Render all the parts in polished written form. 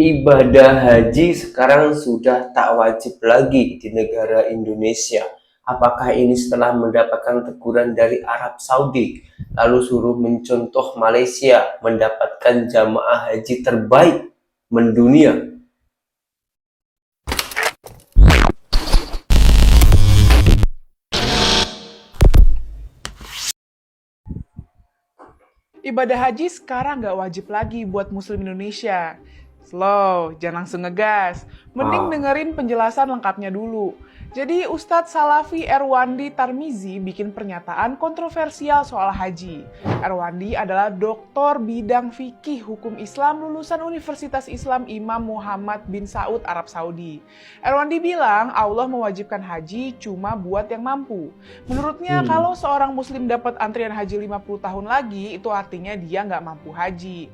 Ibadah haji sekarang sudah tak wajib lagi di negara Indonesia. Apakah ini setelah mendapatkan teguran dari Arab Saudi, lalu suruh mencontoh Malaysia mendapatkan jamaah haji terbaik mendunia? Ibadah haji sekarang nggak wajib lagi buat muslim Indonesia. Slow, jangan langsung ngegas. Mending Ah, dengerin penjelasan lengkapnya dulu. Jadi Ustadz Salafi Erwandi Tarmizi bikin pernyataan kontroversial soal haji. Erwandi adalah doktor bidang fikih hukum Islam lulusan Universitas Islam Imam Muhammad bin Saud Arab Saudi. Erwandi bilang Allah mewajibkan haji cuma buat yang mampu. Menurutnya kalau seorang muslim dapat antrian haji 50 tahun lagi, itu artinya dia nggak mampu haji.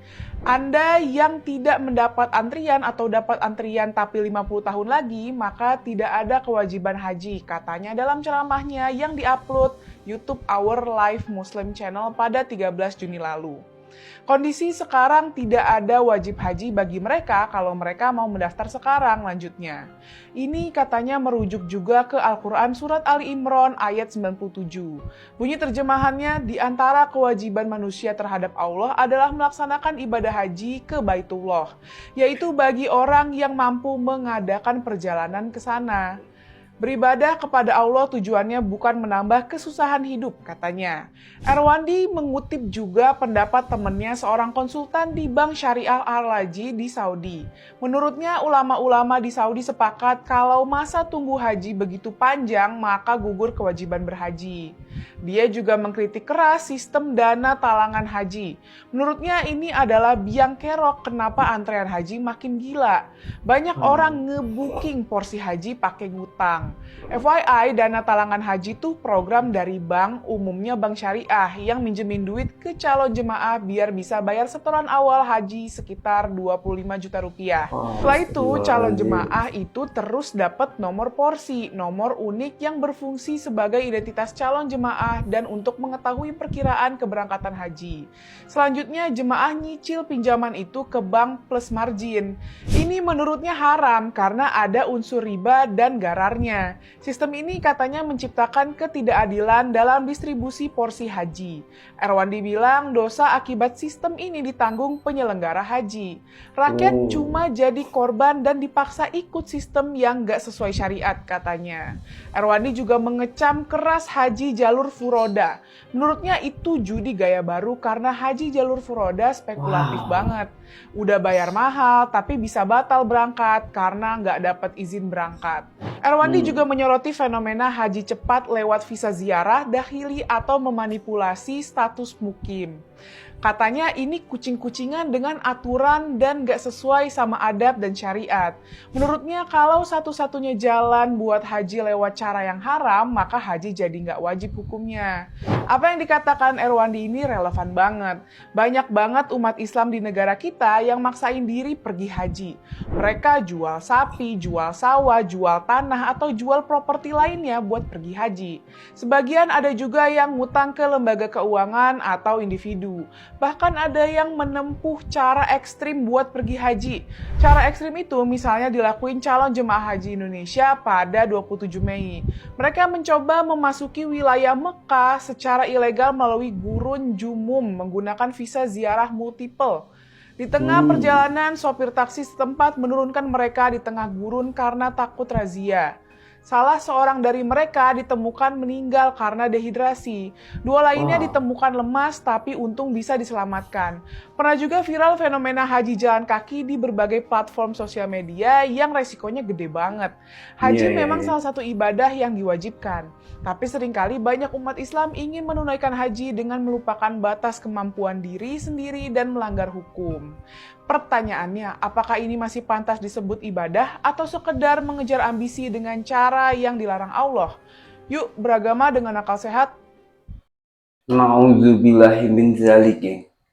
Anda yang tidak mendapat antrian atau dapat antrian tapi 50 tahun lagi, maka tidak ada kewajiban haji, katanya dalam ceramahnya yang diupload YouTube Our Life Muslim Channel pada 13 Juni lalu. Kondisi sekarang tidak ada wajib haji bagi mereka kalau mereka mau mendaftar sekarang lanjutnya. Ini katanya merujuk juga ke Al-Quran Surat Ali Imran ayat 97. Bunyi terjemahannya, di antara kewajiban manusia terhadap Allah adalah melaksanakan ibadah haji ke Baitullah, yaitu bagi orang yang mampu mengadakan perjalanan ke sana. Beribadah kepada Allah tujuannya bukan menambah kesusahan hidup, katanya. Erwandi mengutip juga pendapat temannya seorang konsultan di Bank Syariah Al-Laji di Saudi. Menurutnya, ulama-ulama di Saudi sepakat kalau masa tunggu haji begitu panjang, maka gugur kewajiban berhaji. Dia juga mengkritik keras sistem dana talangan haji. Menurutnya ini adalah biang kerok kenapa antrean haji makin gila. Banyak orang ngebooking porsi haji pakai ngutang. FYI, dana talangan haji itu program dari bank, umumnya bank syariah, yang minjemin duit ke calon jemaah biar bisa bayar setoran awal haji sekitar 25 juta rupiah. Setelah itu, calon jemaah itu terus dapat nomor porsi, nomor unik yang berfungsi sebagai identitas calon jemaah dan untuk mengetahui perkiraan keberangkatan haji. Selanjutnya, jemaah nyicil pinjaman itu ke bank plus margin. Ini menurutnya haram karena ada unsur riba dan gararnya. Sistem ini katanya menciptakan ketidakadilan dalam distribusi porsi haji. Erwandi bilang dosa akibat sistem ini ditanggung penyelenggara haji. Rakyat cuma jadi korban dan dipaksa ikut sistem yang gak sesuai syariat, katanya. Erwandi juga mengecam keras haji jalur furoda. Menurutnya itu judi gaya baru karena haji jalur furoda spekulatif banget. Udah bayar mahal tapi bisa batal berangkat karena nggak dapat izin berangkat. Erwandi juga menyoroti fenomena haji cepat lewat visa ziarah, dahili atau memanipulasi status mukim. Katanya ini kucing-kucingan dengan aturan dan gak sesuai sama adab dan syariat. Menurutnya kalau satu-satunya jalan buat haji lewat cara yang haram, maka haji jadi gak wajib hukumnya. Apa yang dikatakan Erwandi ini relevan banget. Banyak banget umat Islam di negara kita yang maksain diri pergi haji. Mereka jual sapi, jual sawah, jual tanah, atau jual properti lainnya buat pergi haji. Sebagian ada juga yang ngutang ke lembaga keuangan atau individu. Bahkan ada yang menempuh cara ekstrim buat pergi haji. Cara ekstrim itu misalnya dilakuin calon jemaah haji Indonesia pada 27 Mei. Mereka mencoba memasuki wilayah Mekah secara ilegal melalui gurun Jumum menggunakan visa ziarah multiple. Di tengah perjalanan, sopir taksi setempat menurunkan mereka di tengah gurun karena takut razia. Salah seorang dari mereka ditemukan meninggal karena dehidrasi. Dua lainnya ditemukan lemas tapi untung bisa diselamatkan. Pernah juga viral fenomena haji jalan kaki di berbagai platform sosial media yang resikonya gede banget. Haji memang salah satu ibadah yang diwajibkan. Tapi seringkali banyak umat Islam ingin menunaikan haji dengan melupakan batas kemampuan diri sendiri dan melanggar hukum. Pertanyaannya, apakah ini masih pantas disebut ibadah atau sekedar mengejar ambisi dengan cara yang dilarang Allah? Yuk beragama dengan akal sehat. Nauzubillahi min dzalik.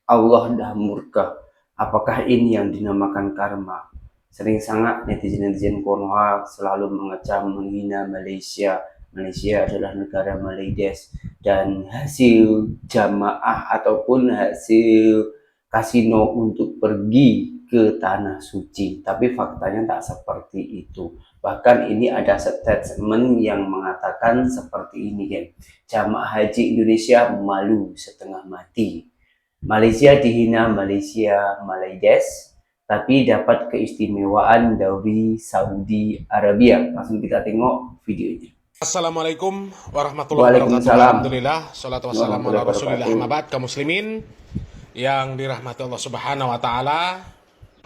Allah dah murka. Apakah ini yang dinamakan karma? Sering sangat netizen-netizen Konoha selalu mengecam menghina Malaysia. Malaysia adalah negara Malaydes dan hasil jamaah ataupun hasil kasino untuk pergi ke tanah suci. Tapi faktanya tak seperti itu. Bahkan ini ada statement yang mengatakan seperti ini, kan. Jamaah haji Indonesia malu setengah mati. Malaysia dihina, Malaysia Malaydes, tapi dapat keistimewaan dari Saudi Arabia. Langsung kita tengok videonya. Assalamualaikum warahmatullahi wabarakatuh. Alhamdulillah, salatu wassalamu ala rasulillah. Ahmad, kaum muslimin yang dirahmati Allah subhanahu wa ta'ala.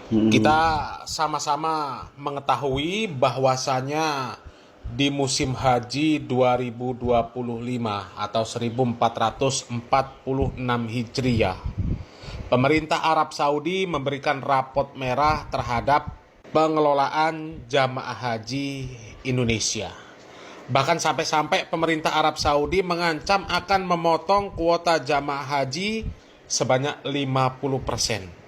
Kita sama-sama mengetahui bahwasanya di musim haji 2025 atau 1446 Hijriah, pemerintah Arab Saudi memberikan rapot merah terhadap pengelolaan jamaah haji Indonesia. Bahkan sampai-sampai pemerintah Arab Saudi mengancam akan memotong kuota jamaah haji sebanyak 50%.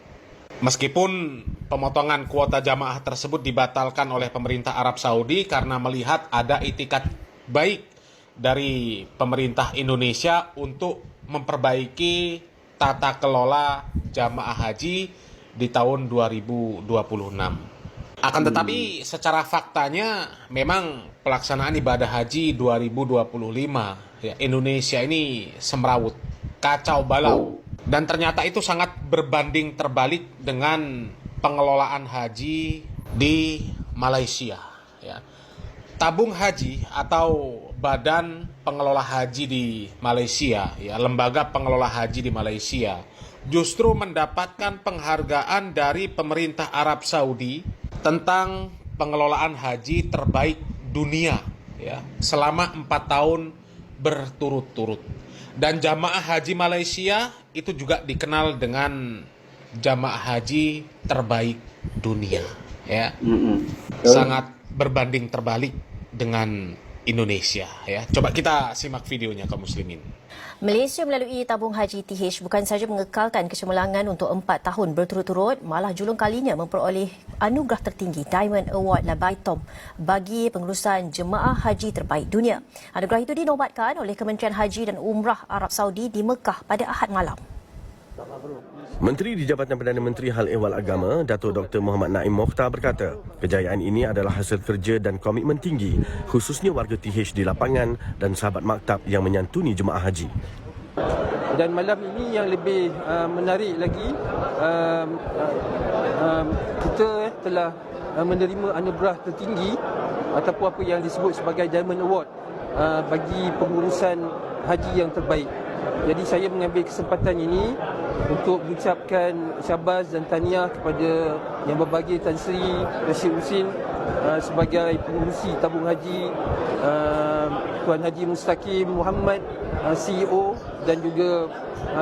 Meskipun pemotongan kuota jamaah tersebut dibatalkan oleh pemerintah Arab Saudi karena melihat ada itikat baik dari pemerintah Indonesia untuk memperbaiki tata kelola jamaah haji di tahun 2026. Akan tetapi secara faktanya memang pelaksanaan ibadah haji 2025 ya, Indonesia ini semrawut, kacau balau. Dan ternyata itu sangat berbanding terbalik dengan pengelolaan haji di Malaysia. Ya. Tabung haji atau Badan Pengelola Haji di Malaysia, ya, lembaga pengelola haji di Malaysia, justru mendapatkan penghargaan dari pemerintah Arab Saudi tentang pengelolaan haji terbaik dunia, ya, selama 4 tahun berturut-turut. Dan jamaah haji Malaysia itu juga dikenal dengan jamaah haji terbaik dunia, ya. Sangat berbanding terbalik dengan Indonesia, ya. Coba kita simak videonya, kaum muslimin. Malaysia melalui tabung haji TH bukan sahaja mengekalkan kecemerlangan untuk 4 tahun berturut-turut, malah julung kalinya memperoleh anugerah tertinggi Diamond Award Labaitom bagi pengurusan jemaah haji terbaik dunia. Anugerah itu dinobatkan oleh Kementerian Haji dan Umrah Arab Saudi di Mekah pada Ahad malam. Menteri di Jabatan Perdana Menteri Hal Ehwal Agama, Datuk Dr. Muhammad Naim Mokhtar berkata, kejayaan ini adalah hasil kerja dan komitmen tinggi, khususnya warga TH di lapangan dan sahabat maktab yang menyantuni jemaah haji. Dan malam ini yang lebih menarik lagi, kita telah menerima anugerah tertinggi ataupun apa yang disebut sebagai Diamond Award bagi pengurusan haji yang terbaik. Jadi saya mengambil kesempatan ini untuk mengucapkan syabas dan tahniah kepada Yang Berbahagia Tan Sri Rashid Husin sebagai pengurusi tabung haji, Tuan Haji Mustaqim Muhammad CEO, dan juga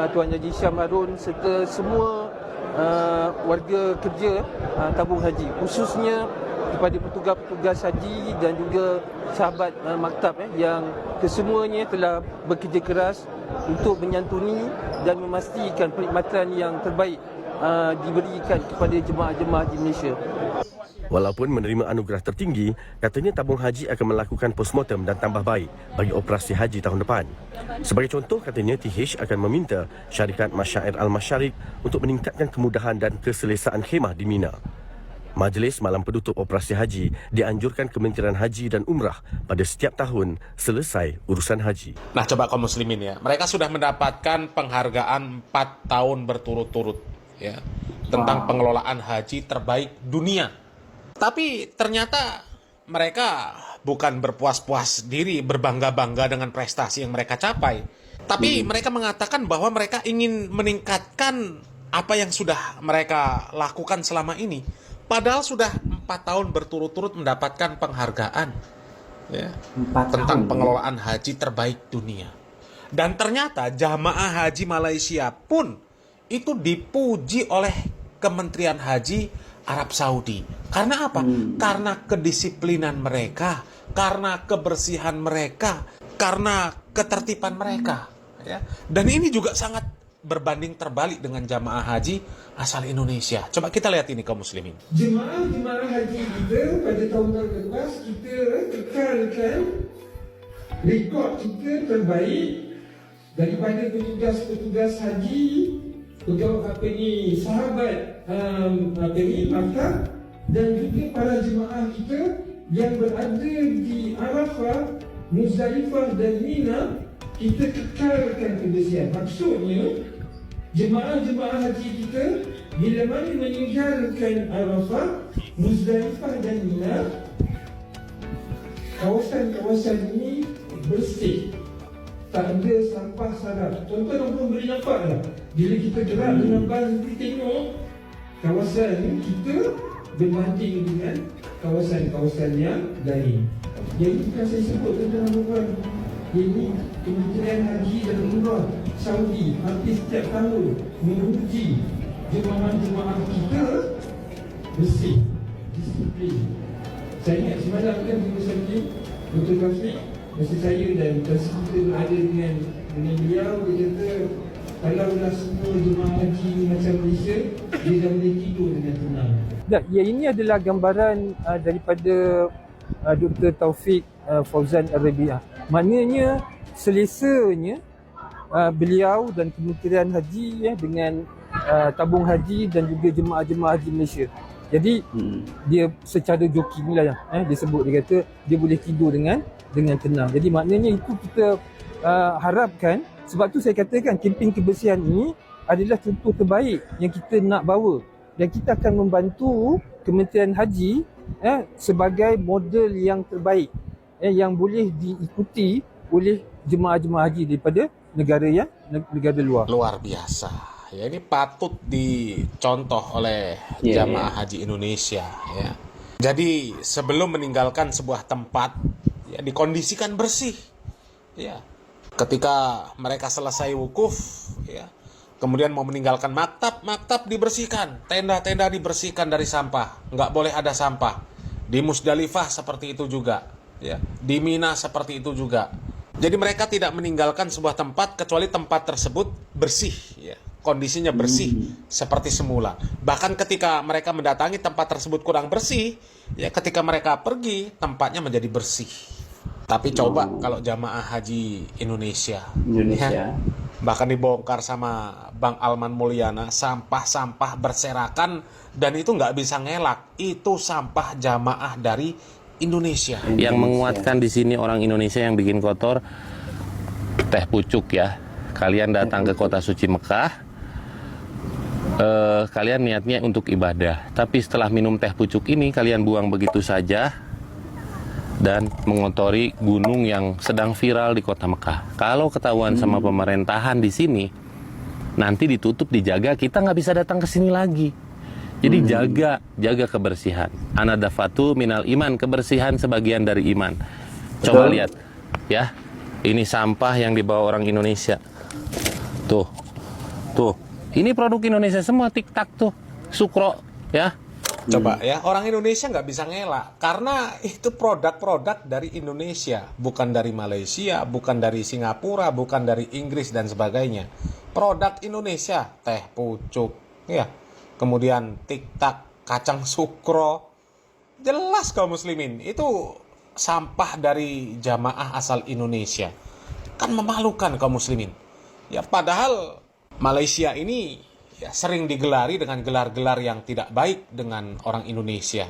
Tuan Haji Syam Harun serta semua warga kerja tabung haji, khususnya kepada petugas-petugas haji dan juga sahabat maktab yang kesemuanya telah bekerja keras untuk menyantuni dan memastikan perkhidmatan yang terbaik diberikan kepada jemaah-jemaah di Malaysia. Walaupun menerima anugerah tertinggi, katanya tabung haji akan melakukan postmortem dan tambah baik bagi operasi haji tahun depan. Sebagai contoh, katanya TH akan meminta syarikat Masyair Al-Masyarik untuk meningkatkan kemudahan dan keselesaan khemah di Mina. Majlis malam penutup operasi haji dianjurkan Kementerian Haji dan Umrah pada setiap tahun selesai urusan haji. Nah, coba kaum muslimin, ya, mereka sudah mendapatkan penghargaan 4 tahun berturut-turut, ya, tentang pengelolaan haji terbaik dunia. Tapi ternyata mereka bukan berpuas-puas diri, berbangga-bangga dengan prestasi yang mereka capai. Tapi mereka mengatakan bahwa mereka ingin meningkatkan apa yang sudah mereka lakukan selama ini. Padahal sudah 4 tahun berturut-turut mendapatkan penghargaan, ya, tentang pengelolaan haji terbaik dunia. Dan ternyata jamaah haji Malaysia pun itu dipuji oleh Kementerian Haji Arab Saudi. Karena apa? Karena kedisiplinan mereka, karena kebersihan mereka, karena ketertiban mereka, ya. Dan ini juga sangat berbanding terbalik dengan jamaah haji asal Indonesia. Coba kita lihat ini, kaum muslimin. Jemaah haji kita pada tahun-tahun lepas, kita kekalkan rekod kita terbaik daripada petugas-petugas haji pegawai sahabat Makkah dan juga para jemaah kita yang berada di Arafah, Muzdalifah dan Mina, kita kekalkan kebersihan. Maksudnya jemaah-jemaah haji kita bila mana meninggalkan Arafah, Muzdalifah dan Mina, kawasan-kawasan ini bersih, tak ada sampah sarap. Contoh orang boleh nampak lah, bila kita gerak dengan bas nanti tengok kawasan ini kita berbanding dengan kawasan-kawasan yang lain. Jadi bukan saya sebut tuan-tuan dan puan, ini Kementerian Haji dan Umrah Saudi hampir setiap tahun menguji jemaah-jemaah kita bersih, disiplin. Saya ingat semalam kan Ibu Sakit, Dr. Kafiq, masa saya dan masa kita berada dengan beliau, dia kata kalaulah semua jemaah haji macam Malaysia, dia dah boleh tidur dengan tenang. Ya, ini adalah gambaran daripada Dr. Taufik Fauzan Arabiah. Maknanya selesanya beliau dan Kementerian Haji dengan tabung haji dan juga jemaah-jemaah haji Malaysia. Jadi dia secara joking lah dia sebut, dia kata dia boleh tidur dengan tenang. Jadi maknanya itu kita harapkan, sebab tu saya katakan kempen kebersihan ini adalah contoh terbaik yang kita nak bawa, dan kita akan membantu Kementerian Haji sebagai model yang terbaik yang boleh diikuti oleh jemaah-jemaah haji daripada negara luar. Luar biasa. Ya, ini patut dicontoh oleh jamaah haji Indonesia, ya. Jadi sebelum meninggalkan sebuah tempat, ya, dikondisikan bersih, ya. Ketika mereka selesai wukuf, ya, kemudian mau meninggalkan maktab dibersihkan, tenda-tenda dibersihkan dari sampah, nggak boleh ada sampah. Di Muzdalifah seperti itu juga, ya. Di Mina seperti itu juga. Jadi mereka tidak meninggalkan sebuah tempat kecuali tempat tersebut bersih, ya. Kondisinya bersih seperti semula. Bahkan ketika mereka mendatangi tempat tersebut kurang bersih, ya, ketika mereka pergi tempatnya menjadi bersih. Tapi coba kalau jamaah haji Indonesia. Ya, bahkan dibongkar sama Bang Alman Mulyana, sampah-sampah berserakan, dan itu nggak bisa ngelak. Itu sampah jamaah dari Indonesia. Yang menguatkan di sini orang Indonesia yang bikin kotor, teh pucuk ya. Kalian datang ke kota suci Mekah, kalian niatnya untuk ibadah. Tapi setelah minum teh pucuk ini, kalian buang begitu saja dan mengotori gunung yang sedang viral di kota Mekah. Kalau ketahuan sama pemerintahan di sini, nanti ditutup, dijaga, kita nggak bisa datang ke sini lagi. Jadi jaga kebersihan. Anadafatu minal iman, kebersihan sebagian dari iman. Coba lihat, ya, ini sampah yang dibawa orang Indonesia. Tuh, ini produk Indonesia semua, TikTok tuh, Sukro, ya. Coba ya, orang Indonesia nggak bisa ngelak karena itu produk-produk dari Indonesia, bukan dari Malaysia, bukan dari Singapura, bukan dari Inggris dan sebagainya. Produk Indonesia, teh pucuk, ya. Kemudian TikTok, kacang Sukro, jelas kaum muslimin itu sampah dari jamaah asal Indonesia. Kan memalukan kaum muslimin. Ya, padahal Malaysia ini ya sering digelari dengan gelar-gelar yang tidak baik dengan orang Indonesia.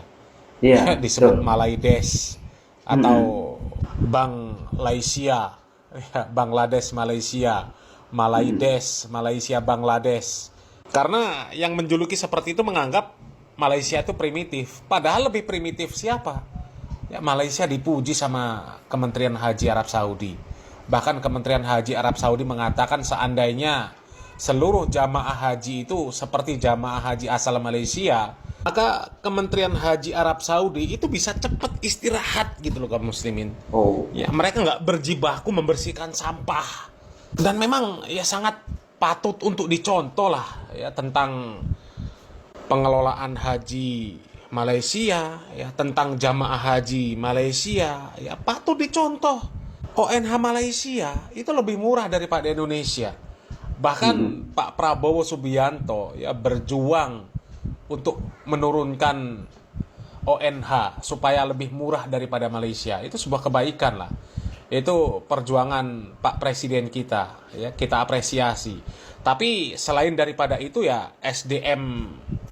Ya, disebut Malaides atau Bangladesia, ya, Bangladesh Malaysia, Malaides Malaysia Bangladesh. Karena yang menjuluki seperti itu menganggap Malaysia itu primitif. Padahal lebih primitif siapa? Ya, Malaysia dipuji sama Kementerian Haji Arab Saudi. Bahkan Kementerian Haji Arab Saudi mengatakan seandainya seluruh jamaah haji itu seperti jamaah haji asal Malaysia, maka Kementerian Haji Arab Saudi itu bisa cepat istirahat gitu loh kaum muslimin. Ya, mereka nggak berjibaku membersihkan sampah. Dan memang ya sangat patut untuk dicontoh lah ya tentang pengelolaan haji Malaysia, ya, tentang jamaah haji Malaysia, ya patut dicontoh. ONH Malaysia itu lebih murah daripada Indonesia. Bahkan Pak Prabowo Subianto ya berjuang untuk menurunkan ONH supaya lebih murah daripada Malaysia. Itu sebuah kebaikan lah. Itu perjuangan Pak Presiden kita, ya, kita apresiasi. Tapi selain daripada itu ya SDM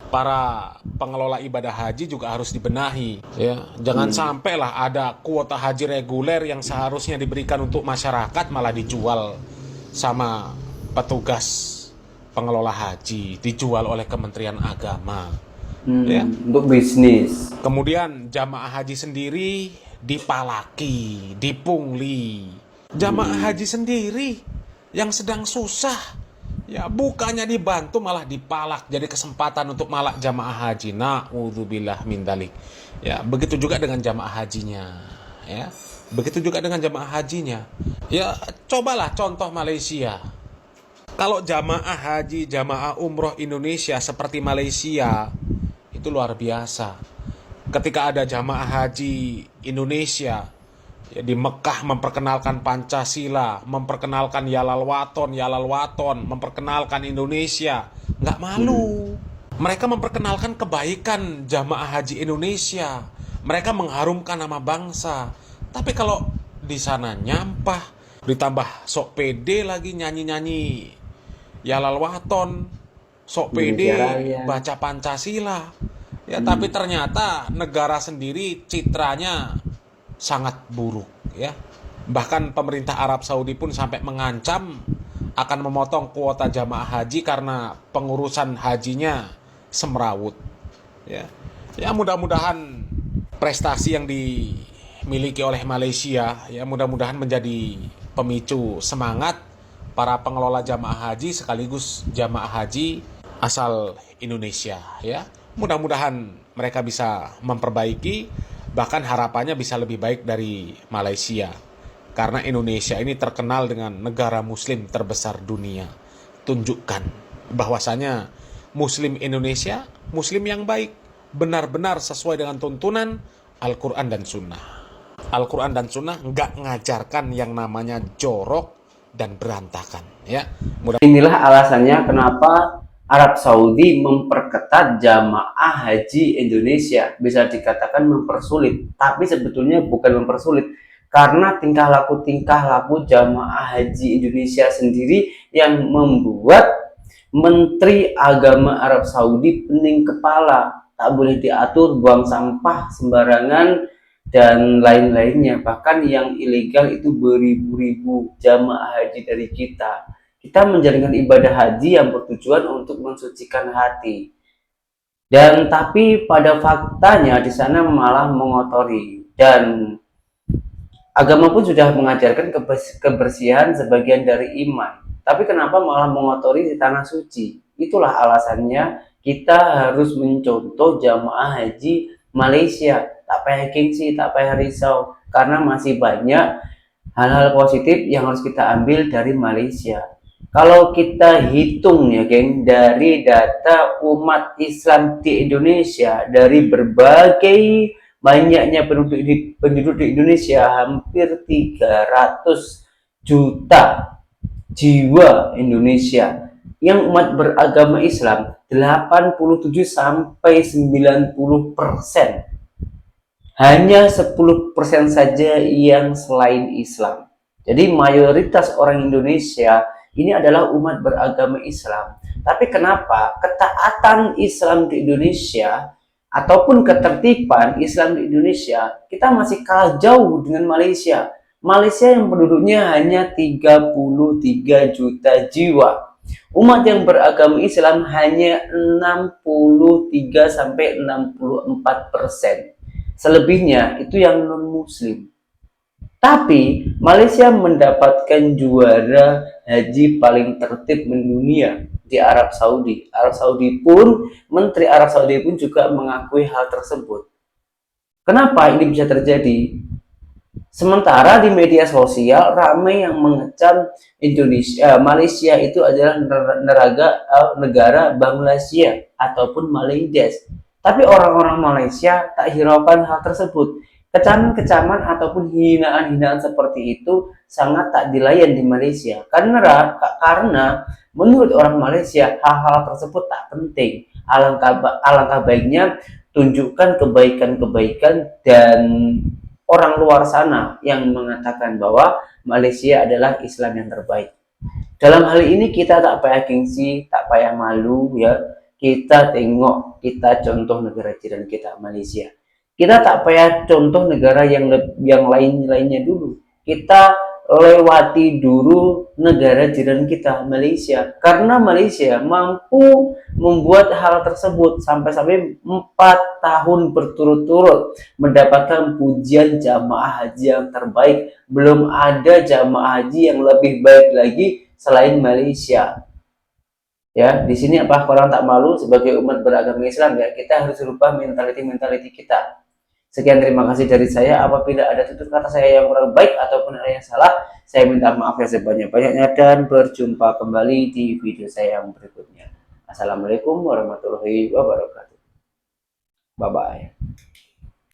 para pengelola ibadah haji juga harus dibenahi, ya. Jangan sampailah ada kuota haji reguler yang seharusnya diberikan untuk masyarakat malah dijual sama petugas pengelola haji, dijual oleh Kementerian Agama. Ya. Untuk bisnis. Kemudian jamaah haji sendiri dipalaki, dipungli. Jamaah haji sendiri yang sedang susah, ya bukannya dibantu malah dipalak, jadi kesempatan untuk malak jamaah haji. Na'udzubillah min dzalik. Ya, begitu juga dengan jamaah hajinya, ya. Begitu juga dengan jamaah hajinya. Ya, cobalah contoh Malaysia. Kalau jamaah haji, jamaah umroh Indonesia seperti Malaysia, itu luar biasa. Ketika ada jamaah haji Indonesia, ya, di Mekah memperkenalkan Pancasila, memperkenalkan Yalal Waton, memperkenalkan Indonesia, nggak malu. Mereka memperkenalkan kebaikan jamaah haji Indonesia. Mereka mengharumkan nama bangsa. Tapi kalau di sana nyampah, ditambah sok pede lagi nyanyi-nyanyi Yalal Waton, sok pede baca Pancasila. Ya, tapi ternyata negara sendiri citranya sangat buruk, ya. Bahkan pemerintah Arab Saudi pun sampai mengancam akan memotong kuota jamaah haji karena pengurusan hajinya semrawut, ya. Ya, mudah-mudahan prestasi yang dimiliki oleh Malaysia, ya, mudah-mudahan menjadi pemicu semangat para pengelola jamaah haji sekaligus jamaah haji asal Indonesia, ya. Mudah-mudahan mereka bisa memperbaiki, bahkan harapannya bisa lebih baik dari Malaysia. Karena Indonesia ini terkenal dengan negara muslim terbesar dunia. Tunjukkan bahwasanya muslim Indonesia, muslim yang baik, benar-benar sesuai dengan tuntunan Al-Quran dan Sunnah. Al-Quran dan Sunnah nggak ngajarkan yang namanya jorok dan berantakan, ya. Inilah alasannya kenapa Arab Saudi memperketat jamaah haji Indonesia. Bisa dikatakan mempersulit, tapi sebetulnya bukan mempersulit, karena tingkah laku jamaah haji Indonesia sendiri yang membuat Menteri Agama Arab Saudi pening kepala. Tak boleh diatur, buang sampah sembarangan dan lain-lainnya. Bahkan yang ilegal itu beribu-ribu jamaah haji dari kita. Kita menjalankan ibadah haji yang bertujuan untuk mensucikan hati. Dan tapi pada faktanya di sana malah mengotori. Dan agama pun sudah mengajarkan kebersihan sebagian dari iman. Tapi kenapa malah mengotori di tanah suci? Itulah alasannya kita harus mencontoh jamaah haji Malaysia. Tak payah gengsi, tak payah risau. Karena masih banyak hal-hal positif yang harus kita ambil dari Malaysia. Kalau kita hitung ya geng, dari data umat Islam di Indonesia, dari berbagai banyaknya penduduk di Indonesia, hampir 300 juta jiwa Indonesia yang umat beragama Islam, 87 sampai 90%. Hanya 10% saja yang selain Islam. Jadi mayoritas orang Indonesia ini adalah umat beragama Islam. Tapi kenapa ketaatan Islam di Indonesia ataupun ketertiban Islam di Indonesia kita masih kalah jauh dengan Malaysia? Malaysia yang penduduknya hanya 33 juta jiwa. Umat yang beragama Islam hanya 63 sampai 64%. Selebihnya itu yang non-muslim. Tapi Malaysia mendapatkan juara haji paling tertib mendunia di Arab Saudi. Menteri Arab Saudi pun juga mengakui hal tersebut. Kenapa ini bisa terjadi? Sementara di media sosial ramai yang mengecam Malaysia itu adalah negara Bangladesh ataupun Malaysia. Tapi orang-orang Malaysia tak hiraukan hal tersebut. Kecaman-kecaman ataupun hinaan-hinaan seperti itu sangat tak dilayan di Malaysia. Karena menurut orang Malaysia hal-hal tersebut tak penting. Alangkah baiknya tunjukkan kebaikan-kebaikan dan orang luar sana yang mengatakan bahwa Malaysia adalah Islam yang terbaik. Dalam hal ini kita tak payah gengsi, tak payah malu ya. Kita tengok, kita contoh negara jiran kita Malaysia. Kita tak payah contoh negara yang lainnya dulu. Kita lewati dulu negara jiran kita Malaysia, karena Malaysia mampu membuat hal tersebut sampai 4 tahun berturut-turut mendapatkan pujian jamaah haji yang terbaik. Belum ada jamaah haji yang lebih baik lagi selain Malaysia. Ya, di sini apa orang tak malu sebagai umat beragama Islam ya, kita harus rubah mentality kita. Sekian, terima kasih dari saya. Apabila ada tutur kata saya yang kurang baik ataupun ada yang salah, saya minta maaf yang sebanyak-banyaknya dan berjumpa kembali di video saya yang berikutnya. Assalamualaikum warahmatullahi wabarakatuh. Bye-bye.